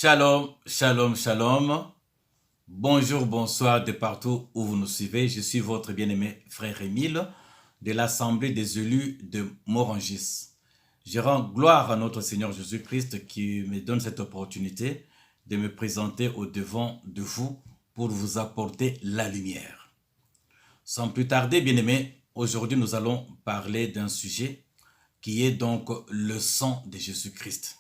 Shalom, shalom, shalom. Bonjour, bonsoir de partout où vous nous suivez. Je suis votre bien-aimé frère Émile de l'Assemblée des élus de Morangis. Je rends gloire à notre Seigneur Jésus-Christ qui me donne cette opportunité de me présenter au devant de vous pour vous apporter la lumière. Sans plus tarder, bien-aimés, aujourd'hui nous allons parler d'un sujet qui est donc le sang de Jésus-Christ.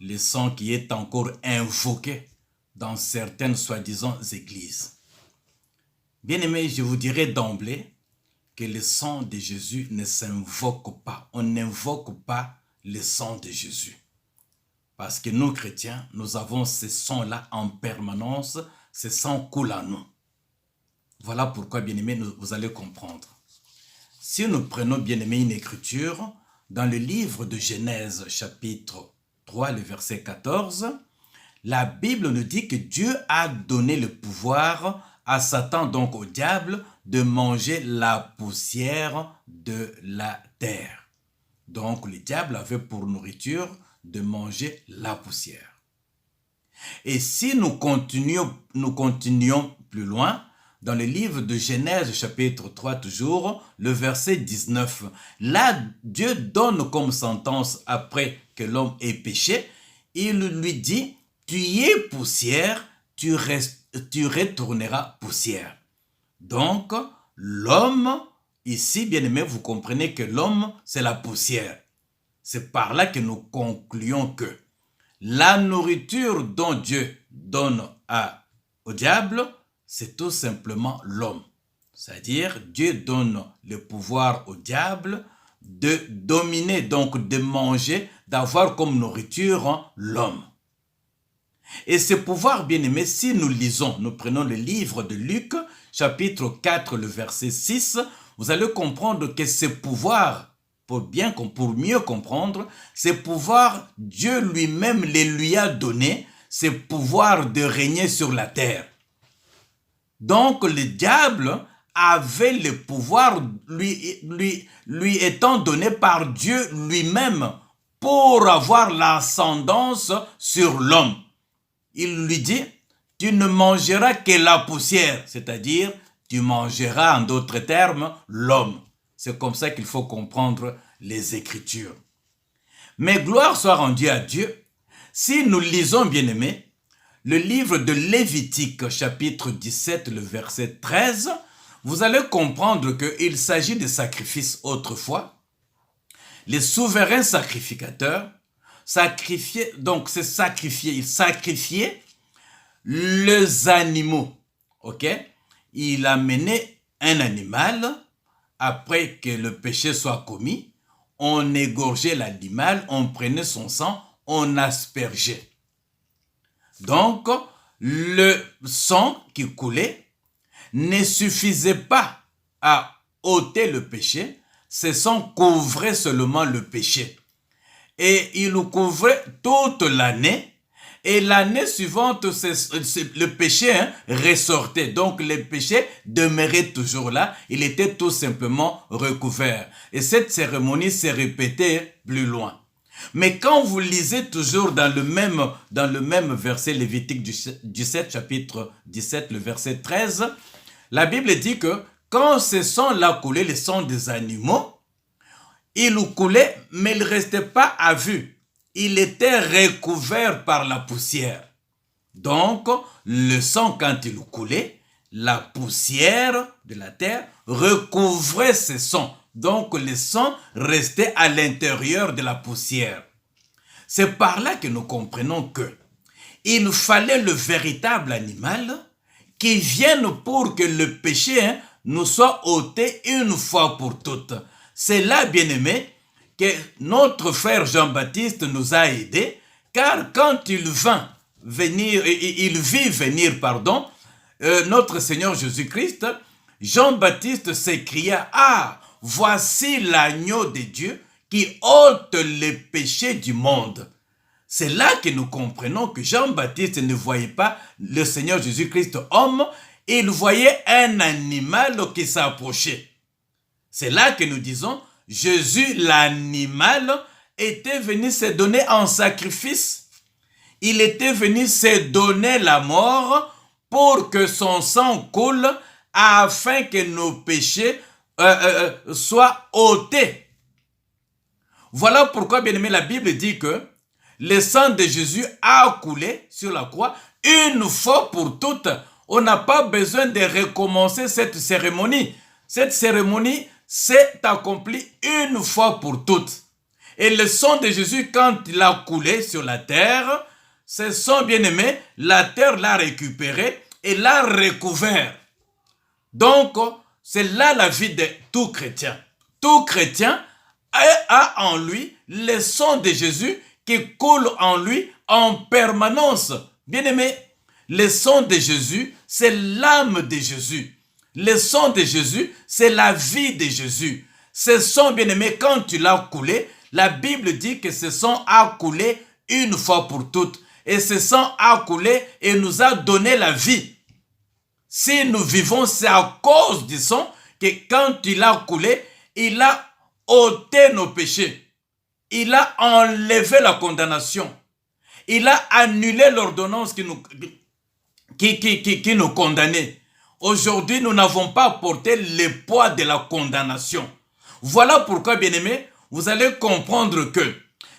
Le sang qui est encore invoqué dans certaines soi-disant églises. Bien-aimés, je vous dirais d'emblée que le sang de Jésus ne s'invoque pas. On n'invoque pas le sang de Jésus. Parce que nous, chrétiens, nous avons ce sang-là en permanence. Ce sang coule en nous. Voilà pourquoi, bien-aimés, vous allez comprendre. Si nous prenons, bien-aimés, une écriture, dans le livre de Genèse, chapitre 3, le verset 14, la Bible nous dit que Dieu a donné le pouvoir à Satan, donc au diable, de manger la poussière de la terre. Donc le diable avait pour nourriture de manger la poussière. Et si nous continuons plus loin, dans le livre de Genèse, chapitre 3, toujours, le verset 19. Là, Dieu donne comme sentence, après que l'homme ait péché, il lui dit, tu es poussière, tu retourneras poussière. Donc, l'homme, ici, bien aimé, vous comprenez que l'homme, c'est la poussière. C'est par là que nous concluons que la nourriture dont Dieu donne au diable, c'est tout simplement l'homme. C'est-à-dire, Dieu donne le pouvoir au diable de dominer, donc de manger, d'avoir comme nourriture l'homme. Et ce pouvoir, bien-aimé, si nous lisons, nous prenons le livre de Luc, chapitre 4, le verset 6, vous allez comprendre que ce pouvoir, pour mieux comprendre, ce pouvoir, Dieu lui-même lui a donné, ce pouvoir de régner sur la terre. Donc le diable avait le pouvoir lui étant donné par Dieu lui-même pour avoir l'ascendance sur l'homme. Il lui dit, tu ne mangeras que la poussière, c'est-à-dire tu mangeras en d'autres termes l'homme. C'est comme ça qu'il faut comprendre les Écritures. Mais gloire soit rendue à Dieu. Si nous lisons, bien-aimés, le livre de Lévitique, chapitre 17, le verset 13, vous allez comprendre qu'il s'agit de sacrifices autrefois. Les souverains sacrificateurs sacrifiaient, ils sacrifiaient les animaux. Ok? Il amenait un animal, après que le péché soit commis, on égorgeait l'animal, on prenait son sang, on aspergeait. Donc, le sang qui coulait ne suffisait pas à ôter le péché, ce sang couvrait seulement le péché. Et il le couvrait toute l'année, et l'année suivante, le péché ressortait. Donc, le péché demeurait toujours là, il était tout simplement recouvert. Et cette cérémonie s'est répétée plus loin. Mais quand vous lisez toujours dans le même verset Lévitique 17, chapitre 17, le verset 13, la Bible dit que quand ce sang-là coulait, le sang des animaux, il coulait, mais il ne restait pas à vue. Il était recouvert par la poussière. Donc, le sang, quand il coulait, la poussière de la terre recouvrait ce sang. Donc, le sang restait à l'intérieur de la poussière. C'est par là que nous comprenons que il fallait le véritable animal qui vienne pour que le péché nous soit ôté une fois pour toutes. C'est là, bien-aimé, que notre frère Jean-Baptiste nous a aidés, car quand il vit venir, notre Seigneur Jésus-Christ, Jean-Baptiste s'écria, « Ah, voici l'agneau de Dieu qui ôte les péchés du monde. » C'est là que nous comprenons que Jean-Baptiste ne voyait pas le Seigneur Jésus-Christ homme, il voyait un animal qui s'approchait. C'est là que nous disons, Jésus, l'animal, était venu se donner en sacrifice. Il était venu se donner la mort pour que son sang coule afin que nos péchés soient ôtés. Voilà pourquoi, bien aimé, la Bible dit que le sang de Jésus a coulé sur la croix une fois pour toutes. On n'a pas besoin de recommencer cette cérémonie. Cette cérémonie s'est accomplie une fois pour toutes. Et le sang de Jésus, quand il a coulé sur la terre, ce sang, bien aimé, la terre l'a récupéré et l'a recouvert. Donc, c'est là la vie de tout chrétien. Tout chrétien a en lui le sang de Jésus qui coule en lui en permanence. Bien aimé, le sang de Jésus, c'est l'âme de Jésus. Le sang de Jésus, c'est la vie de Jésus. Ce sang, bien aimé, quand tu l'as coulé, la Bible dit que ce sang a coulé une fois pour toutes. Et ce sang a coulé et nous a donné la vie. Si nous vivons, c'est à cause du sang que quand il a coulé, il a ôté nos péchés. Il a enlevé la condamnation. Il a annulé l'ordonnance qui nous condamnait. Aujourd'hui, nous n'avons pas porté le poids de la condamnation. Voilà pourquoi, bien-aimés, vous allez comprendre que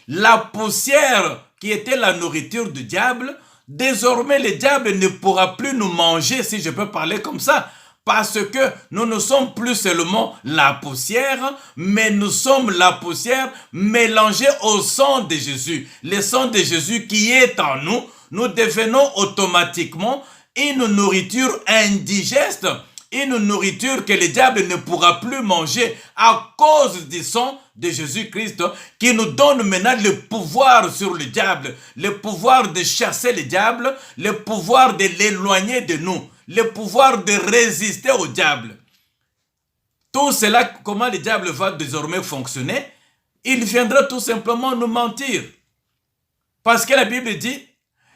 la poussière qui était la nourriture du diable, désormais le diable ne pourra plus nous manger, si je peux parler comme ça, parce que nous ne sommes plus seulement la poussière, mais nous sommes la poussière mélangée au sang de Jésus. Le sang de Jésus qui est en nous, nous devenons automatiquement une nourriture indigeste, une nourriture que le diable ne pourra plus manger à cause du sang de Jésus-Christ qui nous donne maintenant le pouvoir sur le diable, le pouvoir de chasser le diable, le pouvoir de l'éloigner de nous, le pouvoir de résister au diable. Tout cela, comment le diable va désormais fonctionner? Il viendra tout simplement nous mentir. Parce que la Bible dit,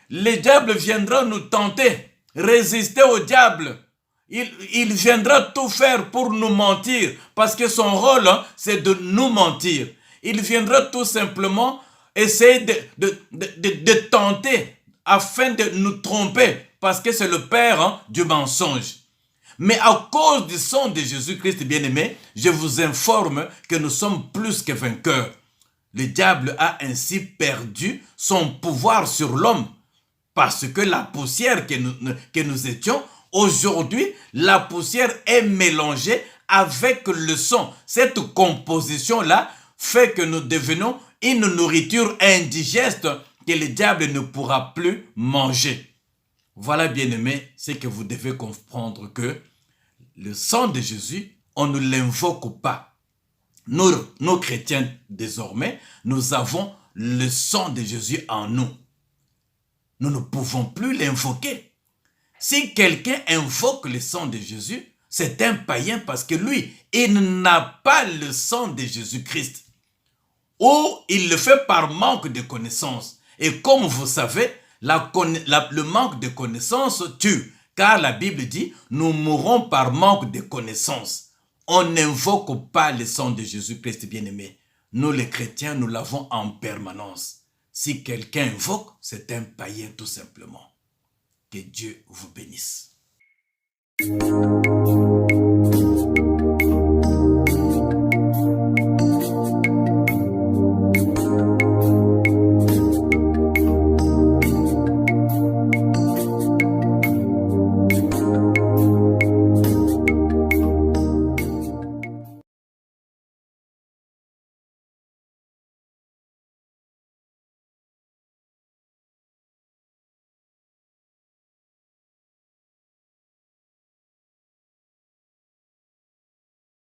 le diable viendra nous tenter, résister au diable. Il viendra tout faire pour nous mentir, parce que son rôle, c'est de nous mentir. Il viendra tout simplement essayer de tenter afin de nous tromper, parce que c'est le père du mensonge. Mais à cause du sang de Jésus-Christ bien-aimé, je vous informe que nous sommes plus que vainqueurs. Le diable a ainsi perdu son pouvoir sur l'homme, parce que la poussière que nous étions, aujourd'hui, la poussière est mélangée avec le sang. Cette composition-là fait que nous devenons une nourriture indigeste que le diable ne pourra plus manger. Voilà, bien-aimés, ce que vous devez comprendre que le sang de Jésus, on ne l'invoque pas. Nos chrétiens, désormais, nous avons le sang de Jésus en nous. Nous ne pouvons plus l'invoquer. Si quelqu'un invoque le sang de Jésus, c'est un païen parce que lui, il n'a pas le sang de Jésus-Christ. Ou il le fait par manque de connaissance. Et comme vous savez, le manque de connaissance tue. Car la Bible dit, nous mourrons par manque de connaissance. On n'invoque pas le sang de Jésus-Christ bien-aimé. Nous les chrétiens, nous l'avons en permanence. Si quelqu'un invoque, c'est un païen tout simplement. Que Dieu vous bénisse.